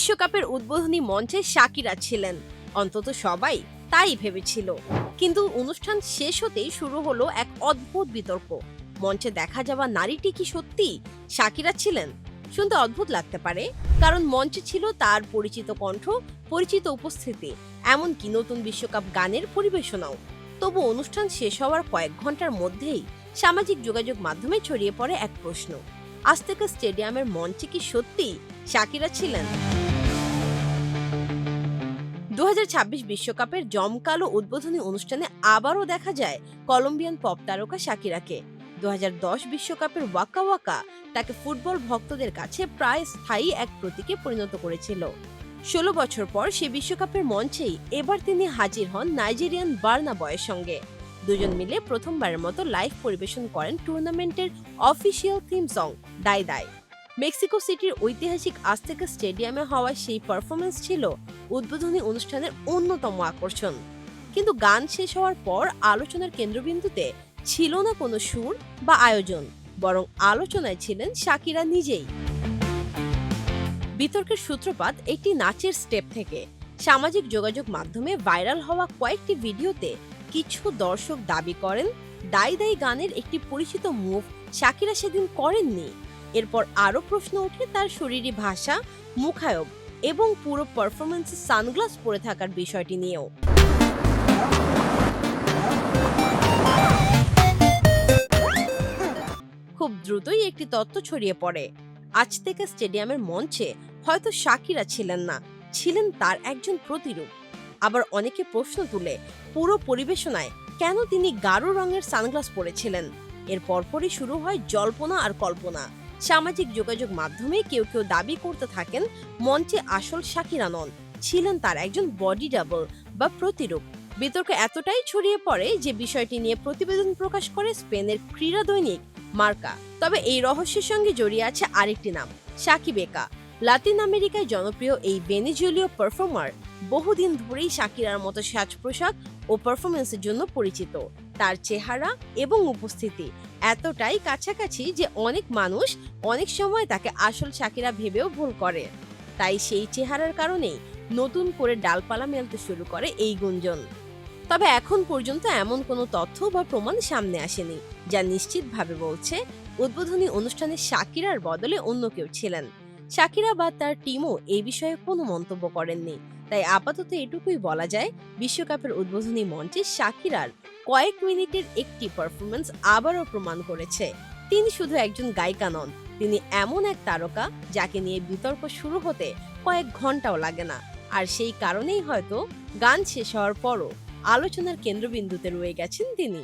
বিশ্বকাপের উদ্বোধনী মঞ্চে শাকিরা ছিলেন, অন্তত সবাই তাই ভেবেছিল। কিন্তু অনুষ্ঠান শেষ হতেই শুরু হলো এক অদ্ভুত বিতর্ক। মঞ্চে দেখা যাওয়া নারীটি কি সত্যি শাকিরা ছিলেন? শুনতে অদ্ভুত লাগতে পারে, কারণ মঞ্চে ছিল তার পরিচিত কণ্ঠ, পরিচিত উপস্থিতি, এমনকি নতুন বিশ্বকাপ গানের পরিবেশনাও। তবু অনুষ্ঠান শেষ হওয়ার কয়েক ঘন্টার মধ্যেই সামাজিক যোগাযোগ মাধ্যমে ছড়িয়ে পড়ে এক প্রশ্ন: আজতেকা স্টেডিয়ামের মঞ্চে কি সত্যি শাকিরা ছিলেন? 2026 বিশ্বকাপের জমকালো উদ্বোধনী অনুষ্ঠানে আবারও দেখা যায় কলম্বিয়ান পপ তারকা শাকিরাকে। 2010 বিশ্বকাপের ওয়াকা ওয়াকা তাকে ফুটবল ভক্তদের কাছে প্রায় স্থায়ী এক প্রতীকে পরিণত করেছিল। 16 বছর পর সে বিশ্বকাপের মঞ্চেই এবার তিনি হাজির হন নাইজেরিয়ান বার্না বয়ের সঙ্গে। দুজন মিলে প্রথমবারের মতো লাইভ পরিবেশন করেন টুর্নামেন্টের অফিসিয়াল থিম সং দাই দাই। মেক্সিকো সিটির ঐতিহাসিক আজতেকা স্টেডিয়ামে হওয়া সেই পারফরমেন্স ছিল উদ্বোধনী অনুষ্ঠানের অন্যতম আকর্ষণ। কিন্তু গান শেষ হওয়ার পর আলোচনার কেন্দ্রবিন্দুতে ছিল না কোনো সুর বা আয়োজন, বরং আলোচনায় ছিলেন শাকিরা নিজেই। বিতর্কের সূত্রপাত একটি নাচের স্টেপ থেকে। সামাজিক যোগাযোগ মাধ্যমে ভাইরাল হওয়া কয়েকটি ভিডিওতে কিছু দর্শক দাবি করেন দাই দাই গানের একটি পরিচিত মুভ শাকিরা সেদিন করেননি। এরপর আরও প্রশ্ন ওঠে তার শরীরী ভাষা, মুখায়ব এবং পুরো পারফরমেন্সে সানগ্লাস পরে থাকার বিষয়টি নিয়েও। খুব দ্রুতই একটি তথ্য ছড়িয়ে পড়ে, আজতেকা স্টেডিয়ামের মঞ্চে হয়তো শাকিরা ছিলেন না, ছিলেন তার একজন প্রতিরূপ। আবার অনেকে প্রশ্ন তুলে পুরো পরিবেশনায় কেন তিনি গাঢ় রঙের সানগ্লাস পরেছিলেন। এর পরপরই শুরু হয় জল্পনা আর কল্পনা। সামাজিক যোগাযোগ মাধ্যমে কেউ কেউ দাবি করতে থাকেন মঞ্চে আসল শাকিরা নন, ছিলেন তার একজন বডি ডাবল বা প্রতিরূপ। বিতর্ক এতটাই ছড়িয়ে পড়ে যে বিষয়টি নিয়ে প্রতিবেদন প্রকাশ করে স্পেনের ক্রীড়া দৈনিক মার্কা। তবে এই রহস্যের সঙ্গে জড়িয়ে আছে আরেকটি নাম, শাকিবেকা। লাতিন আমেরিকায় জনপ্রিয় এই ভেনেজুয়েলীয় পারফর্মার বহুদিন ধরেই শাকিরার মতো সাজ পোশাক ও পারফরমেন্সের জন্য পরিচিত। তার চেহারা এবং উপস্থিতি এতটাই কাছাকাছি যে অনেক মানুষ অনেক সময় তাকে আসল শাকিরা ভেবেও ভুল করে। তাই সেই চেহারার কারণেই নতুন করে ডালপালা মেলতে শুরু করে এই গুঞ্জন। তবে এখন পর্যন্ত এমন কোনো তথ্য বা প্রমাণ সামনে আসেনি যা নিশ্চিতভাবে বলছে উদ্বোধনী অনুষ্ঠানে শাকিরার বদলে অন্য কেউ ছিলেন। শাকিরা বা তার টিমও এই বিষয়ে কোনো মন্তব্য করেননি। তাই আপাতত এটুকুই বলা যায়, বিশ্বকাপের উদ্বোধনী মঞ্চে শাকিরার কয়েক মিনিটের একটি পারফরমেন্স আবারও প্রমাণ করেছে তিনি শুধু একজন গায়িকা নন, তিনি এমন এক তারকা যাকে নিয়ে বিতর্ক শুরু হতে কয়েক ঘন্টাও লাগে না। আর সেই কারণেই হয়তো গান শেষ হওয়ার পরও আলোচনার কেন্দ্রবিন্দুতে রয়ে গেছেন তিনি।